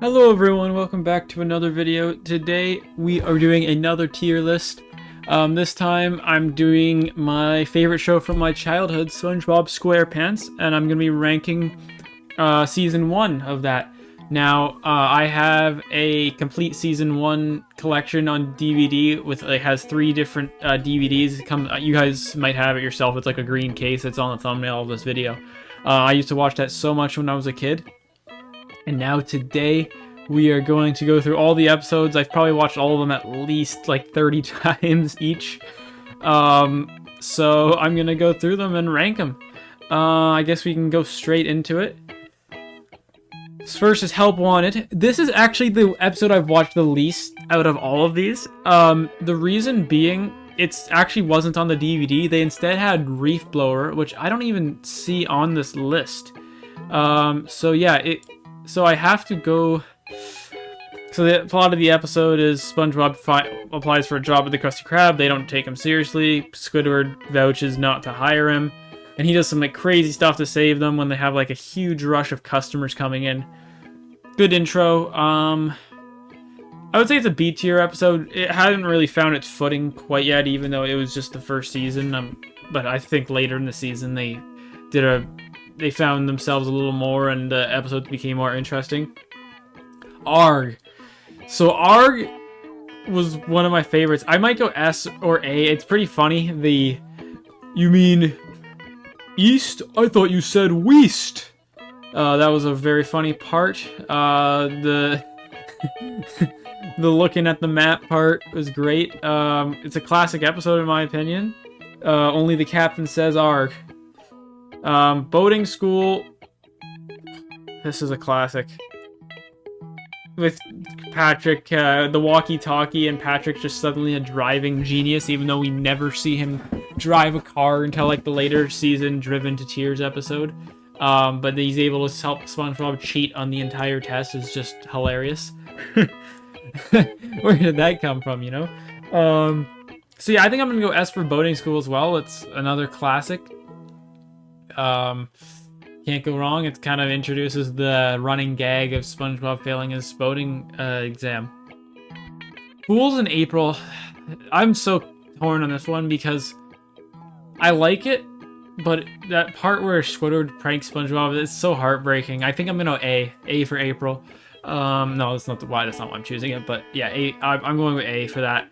Hello everyone, welcome back to another video. Today we are doing another tier list. This time I'm doing my favorite show from my childhood, SpongeBob SquarePants, and I'm going to be ranking Season 1 of that. Now, I have a complete Season 1 collection on DVD with, it has 3 different DVDs. You guys might have it yourself. It's like a green case that's on the thumbnail of this video. I used to watch that so much when I was a kid. And now today, we are going to go through all the episodes. I've probably watched all of them at least like 30 times each. So I'm going to go through them and rank them. I guess we can go straight into it. First is Help Wanted. This is actually the episode I've watched the least out of all of these. The reason being, it actually wasn't on the DVD. They instead had Reef Blower, which I don't even see on this list. So yeah, So I have to go... So the plot of the episode is SpongeBob applies for a job at the Krusty Krab. They don't take him seriously. Squidward vouches not to hire him. And he does some like crazy stuff to save them when they have like a huge rush of customers coming in. Good intro. I would say it's a B tier episode. It hadn't really found its footing quite yet, even though it was just the first season. But I think later in the season they found themselves a little more and the episodes became more interesting. Arg. So Arg was one of my favorites. I might go S or A. It's pretty funny. You mean East? I thought you said West. That was a very funny part. The looking at the map part was great. It's a classic episode in my opinion. Only the captain says Arg. Boating school. This is a classic. With Patrick, the walkie-talkie, and Patrick's just suddenly a driving genius, even though we never see him drive a car until like the later season Driven to Tears episode. But he's able to help SpongeBob cheat on the entire test is just hilarious. Where did that come from, you know? So yeah, I think I'm gonna go S for Boating School as well. It's another classic. Can't go wrong. It kind of introduces the running gag of SpongeBob failing his boating exam. Fools in April. I'm so torn on this one because I like it, but that part where Squidward pranks SpongeBob is so heartbreaking. I think I'm gonna go A for April. No, that's not why. That's not why I'm choosing it. But yeah, I'm going with A for that.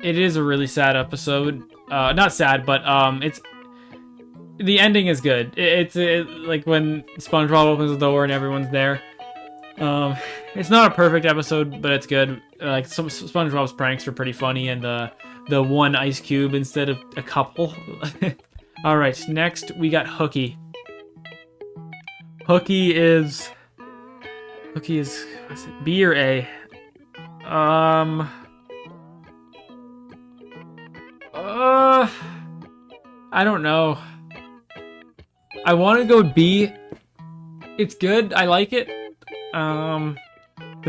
It is a really sad episode. Not sad, but it's. The ending is good. It's like when SpongeBob opens the door and everyone's there. It's not a perfect episode, but it's good. Like some SpongeBob's pranks are pretty funny, and the one ice cube instead of a couple. All right, next we got Hooky. Hooky is what's it, B or A? I don't know. I want to go B. It's good. I like it. The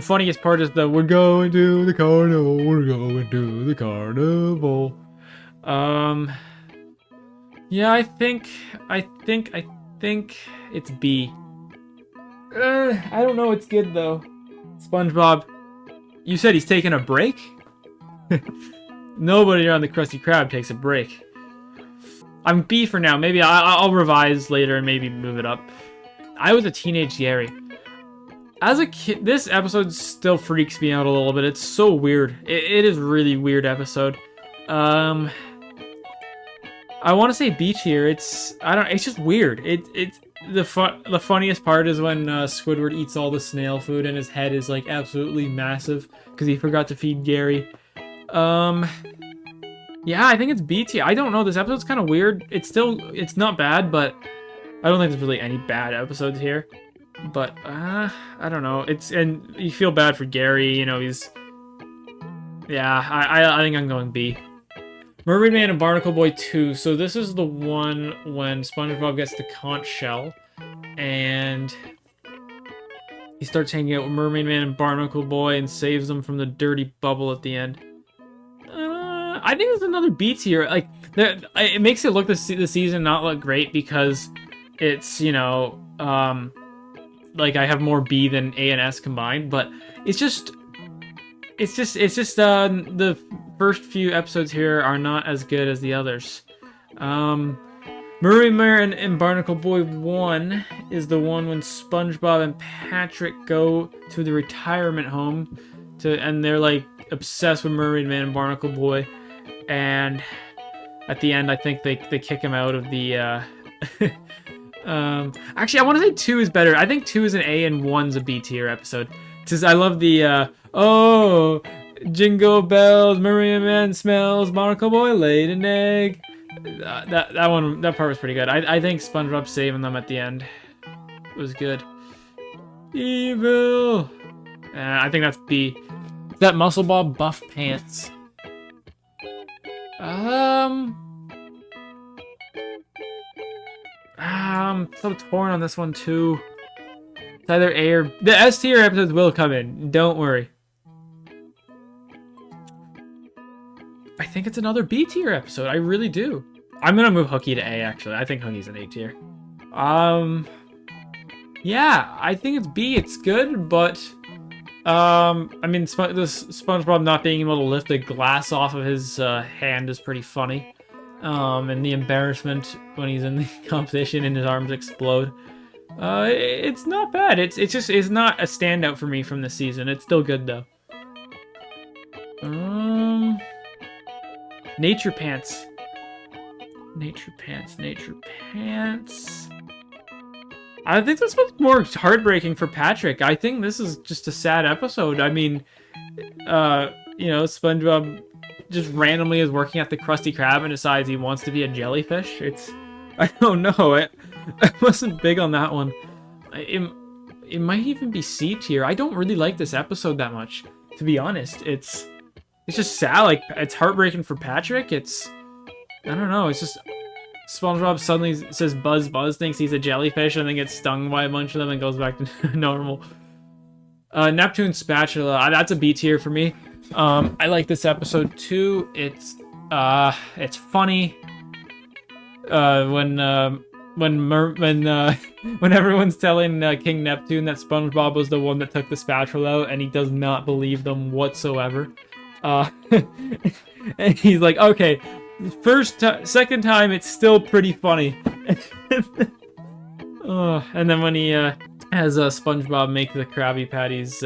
funniest part is we're going to the carnival. We're going to the carnival. Yeah, I think it's B. I don't know. It's good though. SpongeBob, you said he's taking a break? Nobody on the Krusty Krab takes a break. I'm B for now. Maybe I'll revise later and maybe move it up. I was a teenage Gary. As a kid, this episode still freaks me out a little bit. It's so weird. It is really weird episode. I want to say B tier. It's just weird. The funniest part is when Squidward eats all the snail food and his head is like absolutely massive because he forgot to feed Gary. Yeah, I think it's B tier. I don't know. This episode's kind of weird. It's not bad, but I don't think there's really any bad episodes here. But I don't know. And you feel bad for Gary. You know, yeah. I think I'm going B. Mermaid Man and Barnacle Boy 2. So this is the one when SpongeBob gets the conch shell, and he starts hanging out with Mermaid Man and Barnacle Boy and saves them from the dirty bubble at the end. I think there's another B tier. Like, it makes it look the season not look great because it's, you know, like I have more B than A and S combined, but it's just the first few episodes here are not as good as the others. Murray Mare and Barnacle Boy 1 is the one when SpongeBob and Patrick go to the retirement home and they're like obsessed with Murray Man and Barnacle Boy, and at the end I think they kick him out of the actually I want to say 2 is better. I think 2 is an A and 1's a B tier episode. Because I love the oh, jingle bells, Murray Man smells, Barnacle Boy laid an egg. That part was pretty good. I think SpongeBob saving them at the end was good. Evil. I think that's B. That Muscle Bob buff pants. I'm so torn on this one too. It's either A or the S tier episodes will come in. Don't worry. I think it's another B tier episode. I really do. I'm gonna move Hooky to A. Actually, I think Hooky's an A tier. Yeah, I think it's B. It's good, but I mean, this SpongeBob not being able to lift the glass off of his hand is pretty funny. And the embarrassment when he's in the competition and his arms explode. It's not bad. It's not a standout for me from this season. It's still good though. Nature Pants. Nature Pants. I think this was more heartbreaking for Patrick. I think this is just a sad episode. I mean, you know, SpongeBob just randomly is working at the Krusty Krab and decides he wants to be a jellyfish. I don't know. I wasn't big on that one. It might even be C tier. I don't really like this episode that much, to be honest. It's just sad. Like, it's heartbreaking for Patrick. I don't know. It's just SpongeBob suddenly says Buzz, thinks he's a jellyfish, and then gets stung by a bunch of them and goes back to normal. Neptune Spatula. That's a B tier for me. I like this episode too. It's funny. When everyone's telling King Neptune that SpongeBob was the one that took the spatula out, and he does not believe them whatsoever. And he's like, okay, second time, it's still pretty funny. And then when he has SpongeBob make the Krabby Patties,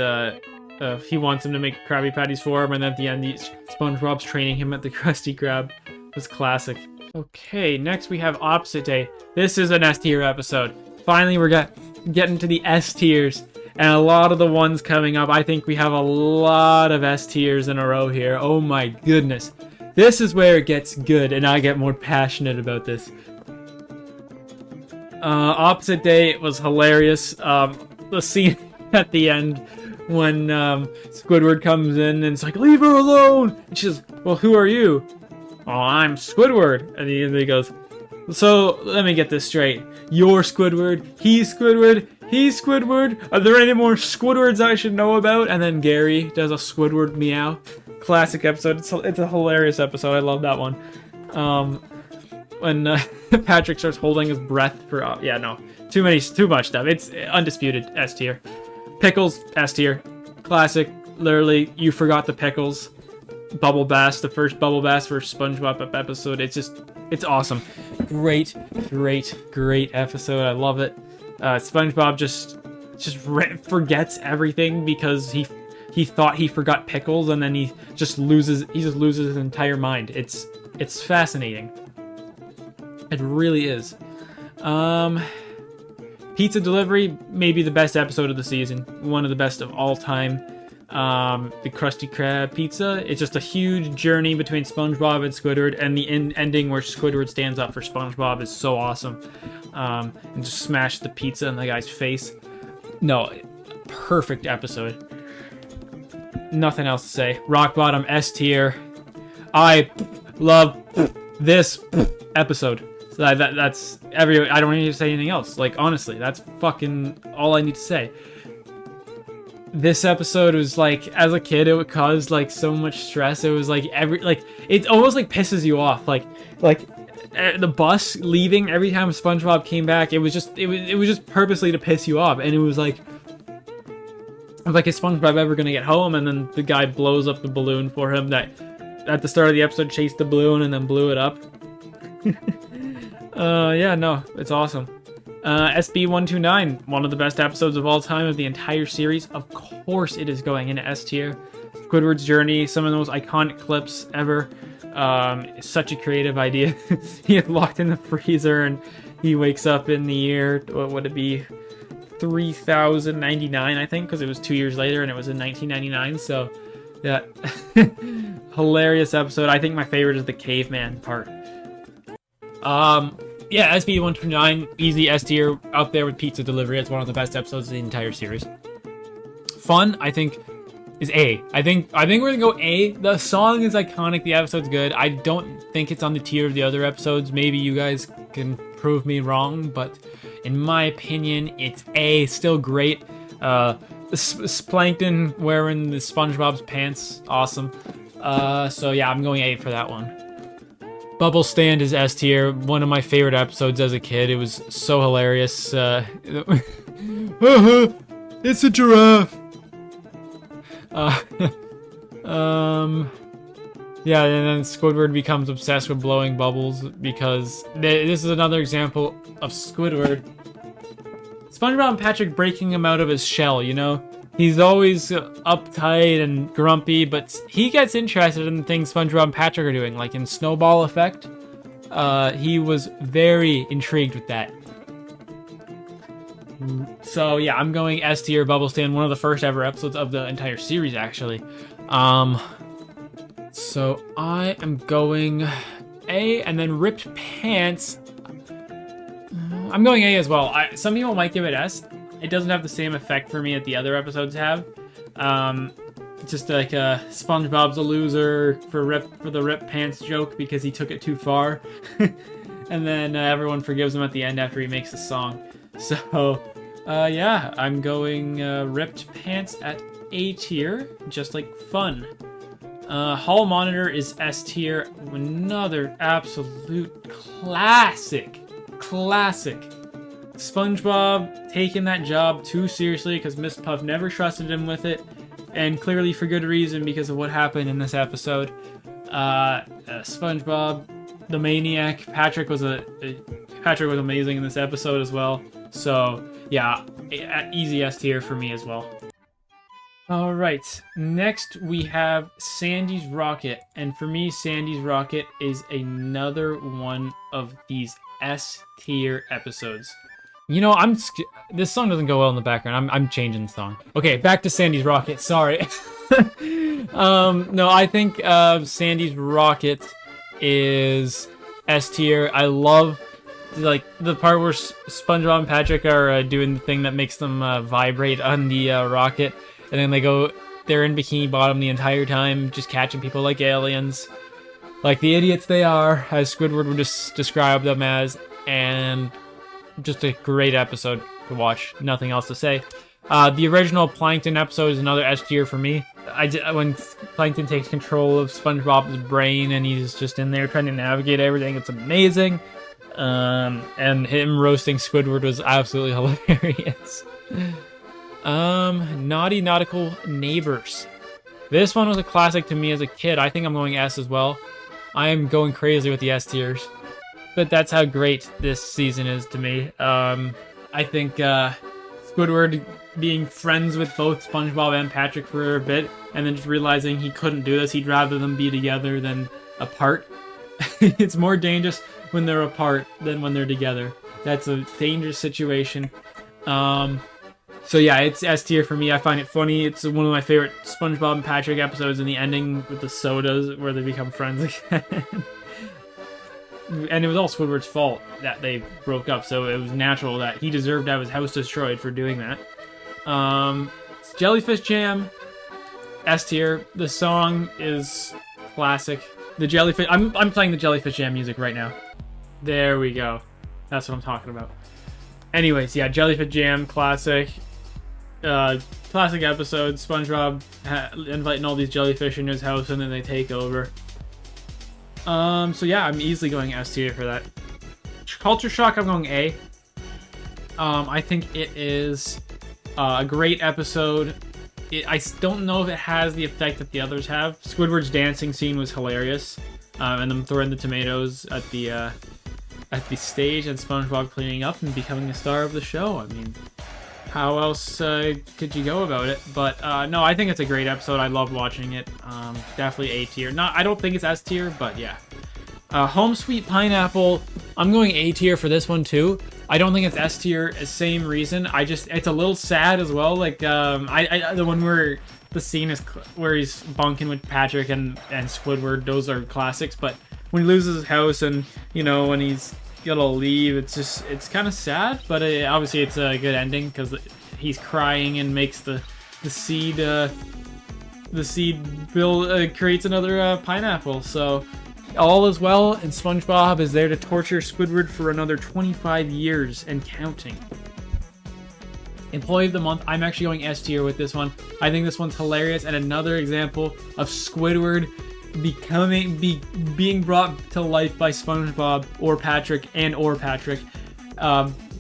he wants him to make Krabby Patties for him, and then at the end, SpongeBob's training him at the Krusty Krab. It was classic. Okay, next we have Opposite Day. This is an S tier episode. Finally, we're getting to the S tiers, and a lot of the ones coming up. I think we have a lot of S tiers in a row here. Oh my goodness. This is where it gets good, and I get more passionate about this. Opposite Day was hilarious. The scene at the end when Squidward comes in and it's like, leave her alone! And she says, well, who are you? Oh, I'm Squidward. And he goes, so let me get this straight. You're Squidward, he's Squidward, he's Squidward. Are there any more Squidwards I should know about? And then Gary does a Squidward meow. Classic episode. It's a hilarious episode. I love that one. When Patrick starts holding his breath for too much stuff. It's undisputed S tier. Pickles, S tier. Classic. Literally, you forgot the pickles. Bubble Bass, the first Bubble Bass for SpongeBob episode. It's awesome. Great episode. I love it. SpongeBob just forgets everything because he thought he forgot pickles, and then he just loses his entire mind. It's fascinating. It really is. Pizza Delivery, maybe the best episode of the season. One of the best of all time. The Krusty Krab pizza. It's just a huge journey between SpongeBob and Squidward, and the ending where Squidward stands up for SpongeBob is so awesome. And just smash the pizza in the guy's face. No, perfect episode. Nothing else to say. Rock bottom, S tier. I love this episode. So that's I don't need to say anything else. Like, honestly, that's fucking all I need to say. This episode was like, as a kid, it would cause like so much stress. It was like it almost like pisses you off. Like the bus leaving every time SpongeBob came back. It was just purposely to piss you off. And it was like, like, is SpongeBob ever gonna get home? And then the guy blows up the balloon for him that at the start of the episode chased the balloon and then blew it up. Yeah, no, it's awesome. SB129, one of the best episodes of all time of the entire series. Of course it is going into S tier. Squidward's journey, some of the most iconic clips ever. It's such a creative idea. He gets locked in the freezer and he wakes up in the year, what would it be? 3099, I think, because it was 2 years later and it was in 1999. So, yeah. Hilarious episode. I think my favorite is the caveman part. Yeah, SB129, easy S tier, up there with Pizza Delivery. It's one of the best episodes of the entire series. Fun, I think, is A. I think we're gonna go A. The song is iconic, the episode's good. I don't think it's on the tier of the other episodes. Maybe you guys can prove me wrong, but in my opinion, it's A. Still great. Plankton wearing the SpongeBob's pants, awesome. So yeah, I'm going A for that one. Bubble Stand is S tier. One of my favorite episodes as a kid. It was so hilarious. It's a giraffe. Yeah, and then Squidward becomes obsessed with blowing bubbles because this is another example of Squidward. SpongeBob and Patrick breaking him out of his shell, you know? He's always uptight and grumpy, but he gets interested in the things SpongeBob and Patrick are doing, like in Snowball Effect. He was very intrigued with that. So yeah, I'm going S tier, Bubble Stand, one of the first ever episodes of the entire series, actually. So I am going A, and then Ripped Pants. I'm going A as well. Some people might give it S. It doesn't have the same effect for me that the other episodes have. It's just like SpongeBob's a loser for the Ripped Pants joke because he took it too far. And then everyone forgives him at the end after he makes the song. So, yeah, I'm going Ripped Pants at A tier, just like fun. Hall Monitor is S tier, another absolute classic. SpongeBob taking that job too seriously because Miss Puff never trusted him with it, and clearly for good reason because of what happened in this episode. SpongeBob, the maniac. Patrick was amazing in this episode as well. So yeah, easy S tier for me as well. All right, next we have Sandy's Rocket, and for me, Sandy's Rocket is another one of these S tier episodes. You know, this song doesn't go well in the background. I'm changing the song. Okay, back to Sandy's Rocket. Sorry. No, I think Sandy's Rocket is S tier. I love like the part where SpongeBob and Patrick are doing the thing that makes them vibrate on the rocket, and then they're in Bikini Bottom the entire time, just catching people like aliens, like the idiots they are, as Squidward would just describe them as, and just a great episode to watch. Nothing else to say. The original Plankton episode is another S tier for me. When Plankton takes control of SpongeBob's brain and he's just in there trying to navigate everything, it's amazing. And him roasting Squidward was absolutely hilarious. Naughty Nautical Neighbors. This one was a classic to me as a kid. I think I'm going S as well. I am going crazy with the S tiers. But that's how great this season is to me. I think Squidward being friends with both SpongeBob and Patrick for a bit, and then just realizing he couldn't do this, he'd rather them be together than apart. It's more dangerous when they're apart than when they're together. That's a dangerous situation. So yeah, it's S tier for me. I find it funny. It's one of my favorite SpongeBob and Patrick episodes, and the ending with the sodas where they become friends again. And it was all Squidward's fault that they broke up, so it was natural that he deserved to have his house destroyed for doing that. Jellyfish Jam, S tier. The song is classic. The Jellyfish... I'm playing the Jellyfish Jam music right now. There we go. That's what I'm talking about. Anyways, yeah, Jellyfish Jam, classic. Classic episode. SpongeBob inviting all these jellyfish into his house, and then they take over. So yeah, I'm easily going S tier for that. Culture Shock, I'm going A. I think it is a great episode. I don't know if it has the effect that the others have. Squidward's dancing scene was hilarious, and them throwing the tomatoes at the stage, and SpongeBob cleaning up and becoming the star of the show. I mean, how else could you go about it? But no, I think it's a great episode. I love watching it. Definitely A tier. I don't think it's S tier, but yeah. Home Sweet Pineapple, I'm going A tier for this one too. I don't think it's S tier, same reason. It's a little sad as well. Like the one where the scene is where he's bunking with Patrick and Squidward, those are classics. But when he loses his house and when he's gonna leave, it's kind of sad. But obviously it's a good ending because he's crying and makes the seed creates another pineapple. So all is well, and SpongeBob is there to torture Squidward for another 25 years and counting. Employee of the Month, I'm actually going S tier with this one. I think this one's hilarious and another example of Squidward being brought to life by SpongeBob or Patrick.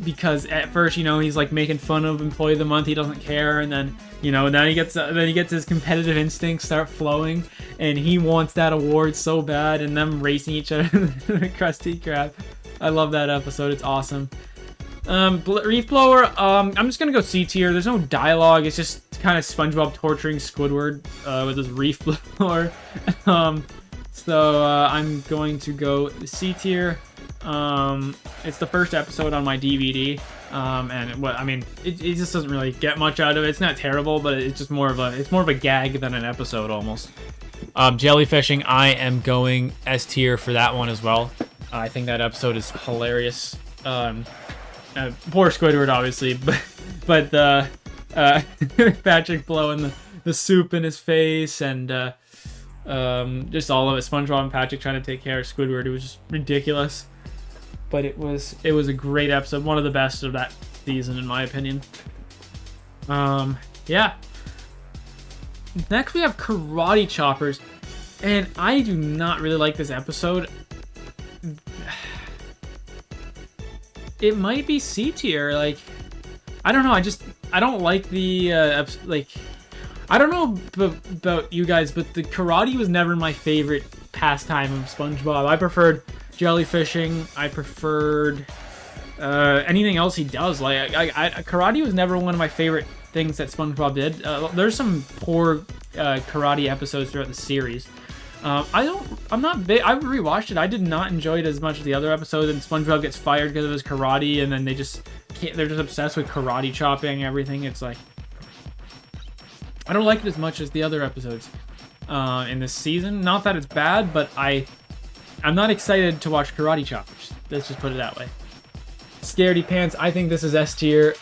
Because at first, he's like making fun of Employee of the Month. He doesn't care, and then then he gets his competitive instincts start flowing, and he wants that award so bad, and them racing each other in the Krusty Krab. I love that episode. It's awesome. Reef Blower. I'm just gonna go C tier. There's no dialogue. It's just kind of SpongeBob torturing Squidward with his reef blower. So I'm going to go C tier. It's the first episode on my DVD, and it just doesn't really get much out of it. It's not terrible, but it's just more of a gag than an episode almost. Jellyfishing, I am going S tier for that one as well. I think that episode is hilarious. Poor Squidward, obviously, but Patrick blowing the soup in his face, and just all of it. SpongeBob and Patrick trying to take care of Squidward. It was just ridiculous. But it was a great episode, one of the best of that season, in my opinion. Yeah. Next we have Karate Choppers, and I do not really like this episode. It might be C tier. Like, I don't know. I don't like the I don't know about you guys, but the karate was never my favorite pastime of SpongeBob. I preferred jellyfishing. I preferred anything else he does. Like, karate was never one of my favorite things that SpongeBob did. There's some poor karate episodes throughout the series. I'm not big. I rewatched it. I did not enjoy it as much as the other episodes. And SpongeBob gets fired because of his karate, and then they're just obsessed with karate chopping everything. It's like, I don't like it as much as the other episodes in this season. Not that it's bad, but I'm not excited to watch Karate Choppers. Let's just put it that way. Scaredy Pants, I think this is S tier.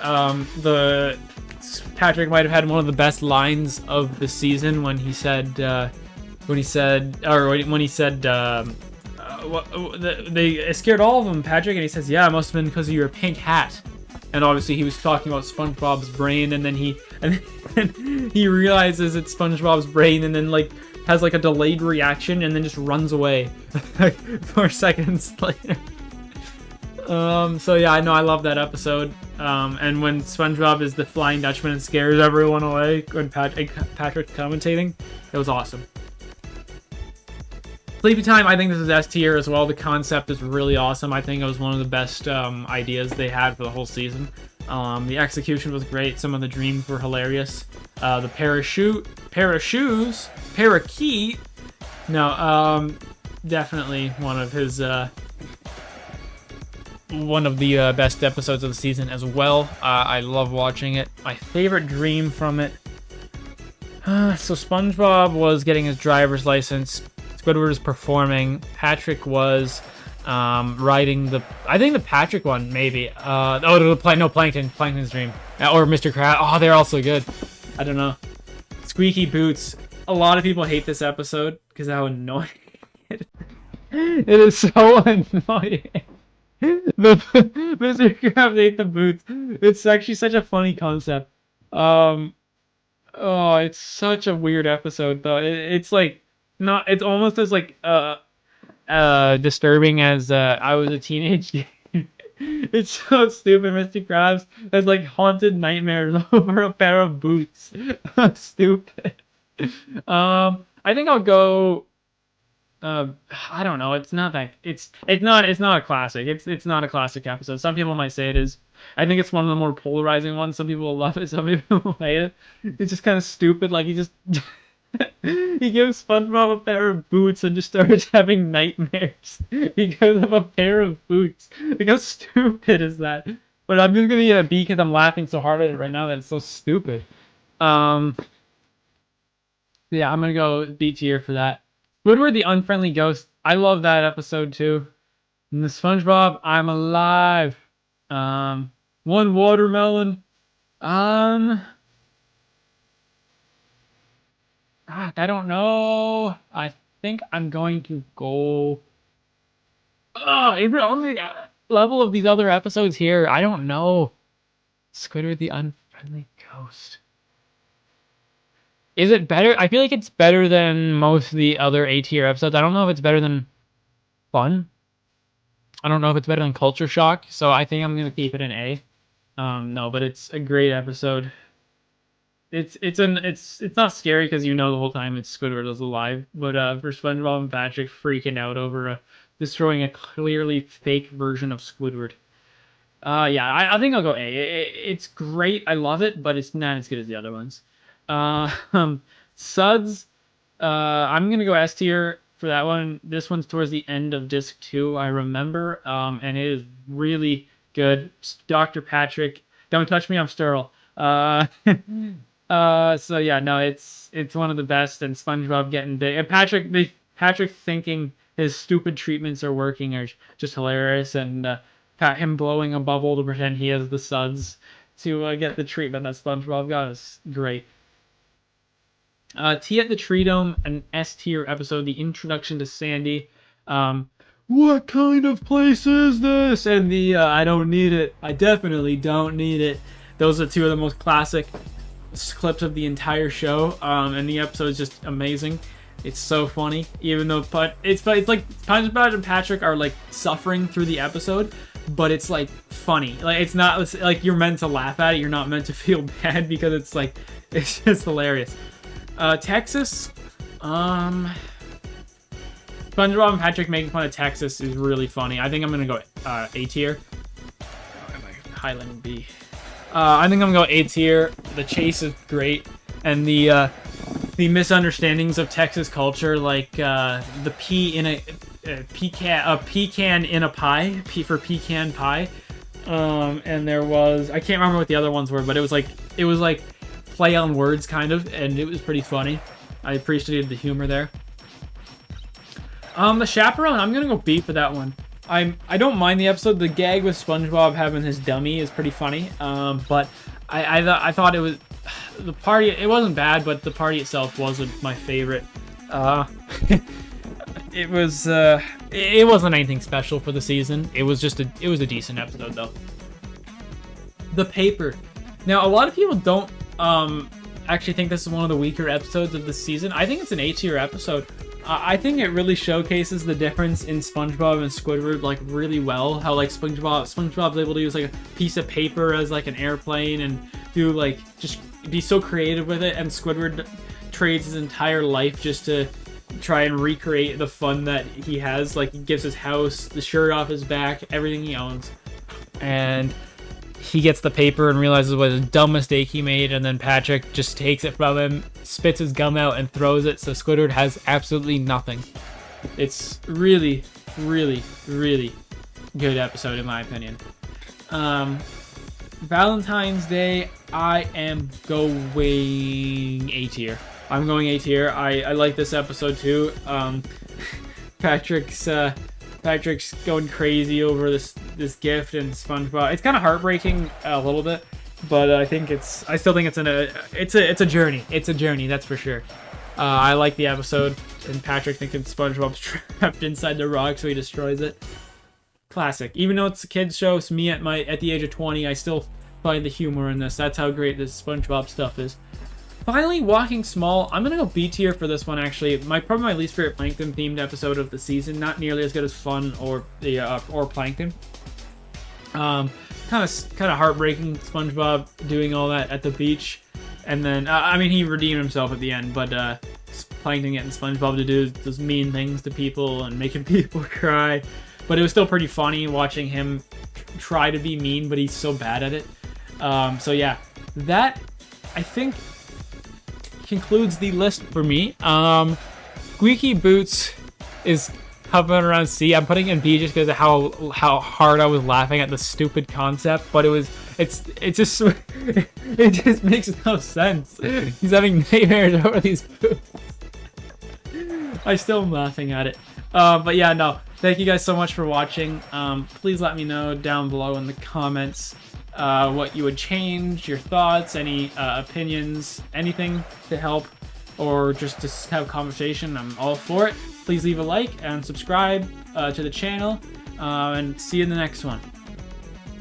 Patrick might have had one of the best lines of the season when he said they scared all of them, Patrick, and he says, "Yeah, it must have been because of your pink hat." And obviously he was talking about SpongeBob's brain, and then he realizes it's SpongeBob's brain, and then like has like a delayed reaction, and then just runs away 4 seconds later. So yeah, I know, I love that episode. And when SpongeBob is the Flying Dutchman and scares everyone away when Patrick's commentating, it was awesome. Sleepy Time, I think this is S tier as well. The concept is really awesome. I think it was one of the best ideas they had for the whole season. The execution was great. Some of the dreams were hilarious. The parakeet. No, definitely one of the best episodes of the season as well. I love watching it. My favorite dream from it. So SpongeBob was getting his driver's license. Squidward was performing. Patrick was riding I think the Patrick one, maybe. Plankton's dream. Or Mr. Krabs. Oh, they're also good. I don't know. Squeaky Boots. A lot of people hate this episode because of how annoying it is. It is so annoying. Mr. Krabs ate the boots. It's actually such a funny concept. It's such a weird episode, though. It's like, not, it's almost as like disturbing as I was a teenage It's so stupid. Mr. Krabs has like haunted nightmares over a pair of boots. Stupid. I think I'll go. I don't know. It's not that. It's not a classic. It's not a classic episode. Some people might say it is. I think it's one of the more polarizing ones. Some people will love it. Some people will hate it. It's just kind of stupid. Like he just he gives SpongeBob a pair of boots and just starts having nightmares because of a pair of boots. Like how stupid is that? But I'm just gonna get a B because I'm laughing so hard at it right now that it's so stupid. Um, yeah, I'm gonna go B tier for that. Squidward the Unfriendly Ghost. I love that episode too. And the SpongeBob, I'm alive. One watermelon. I don't know. I think I'm going to go. Oh, is it on the level of these other episodes here? I don't know. Squidward the Unfriendly Ghost. Is it better? I feel like it's better than most of the other A tier episodes. I don't know if it's better than Fun. I don't know if it's better than Culture Shock, so I think I'm gonna keep it an A. No, but it's a great episode. It's not scary because you know the whole time it's Squidward is alive, but for SpongeBob and Patrick freaking out over destroying a clearly fake version of Squidward. Yeah, I think I'll go A. It's great, I love it, but it's not as good as the other ones. Suds, I'm gonna go S tier for that one. This one's towards the end of disc 2, I remember, and it is really good. Dr. Patrick, don't touch me, I'm sterile. So yeah, no, it's one of the best, and SpongeBob getting big, and Patrick thinking his stupid treatments are working are just hilarious, and him blowing a bubble to pretend he has the suds to get the treatment that SpongeBob got is great. Tea at the Tree Dome, an S tier episode, the introduction to Sandy. What kind of place is this? And the I don't need it. I definitely don't need it. Those are two of the most classic clips of the entire show. And the episode is just amazing. It's so funny, even though it's like SpongeBob and Patrick are like suffering through the episode, but it's like funny. Like it's like you're meant to laugh at it. You're not meant to feel bad because it's just hilarious. Texas, SpongeBob and Patrick making fun of Texas is really funny. I think I'm gonna go A tier. Highland B. I think I'm gonna go A tier. The chase is great, and the misunderstandings of Texas culture, like the pea in a pecan in a pie, P for pecan pie. And there was, I can't remember what the other ones were, but it was like play on words kind of, and it was pretty funny. I appreciated the humor there. The Chaperone, I'm gonna go B for that one. I don't mind the episode. The gag with SpongeBob having his dummy is pretty funny. But I thought it was the party. It wasn't bad, but the party itself wasn't my favorite. It wasn't anything special for the season. It was a decent episode though. The Paper. Now a lot of people don't actually think this is one of the weaker episodes of the season. I think it's an A tier episode. I think it really showcases the difference in SpongeBob and Squidward like really well. How like SpongeBob's able to use like a piece of paper as like an airplane and do like just be so creative with it, and Squidward trades his entire life just to try and recreate the fun that he has. Like he gives his house, the shirt off his back, everything he owns, and he gets the paper and realizes what a dumb mistake he made, and then Patrick just takes it from him, spits his gum out, and throws it, so Squidward has absolutely nothing. It's really, really, really good episode in my opinion. Valentine's Day, I am going A tier. I'm going A tier. I like this episode too. Patrick's going crazy over this gift, and SpongeBob. It's kind of heartbreaking a little bit, but I still think it's a journey. It's a journey, that's for sure. I like the episode, and Patrick thinking SpongeBob's trapped inside the rock, so he destroys it. Classic. Even though it's a kids show, it's me at the age of 20, I still find the humor in this. That's how great this SpongeBob stuff is. Finally, Walking Small. I'm gonna go B tier for this one. Actually, probably my least favorite Plankton themed episode of the season. Not nearly as good as Fun or Plankton. Kind of heartbreaking, SpongeBob doing all that at the beach, and then I mean he redeemed himself at the end, but Plankton getting SpongeBob to do those mean things to people and making people cry, but it was still pretty funny watching him try to be mean, but he's so bad at it. So yeah, that I think concludes the list for me. Squeaky Boots is hovering around C. I'm putting in B just because of how hard I was laughing at the stupid concept, but it just makes no sense. He's having nightmares over these boots. I still am laughing at it. But yeah, no. Thank you guys so much for watching. Please let me know down below in the comments what you would change, your thoughts, any opinions, anything to help, or just to have a conversation. I'm all for it. Please leave a like and subscribe to the channel, and see you in the next one.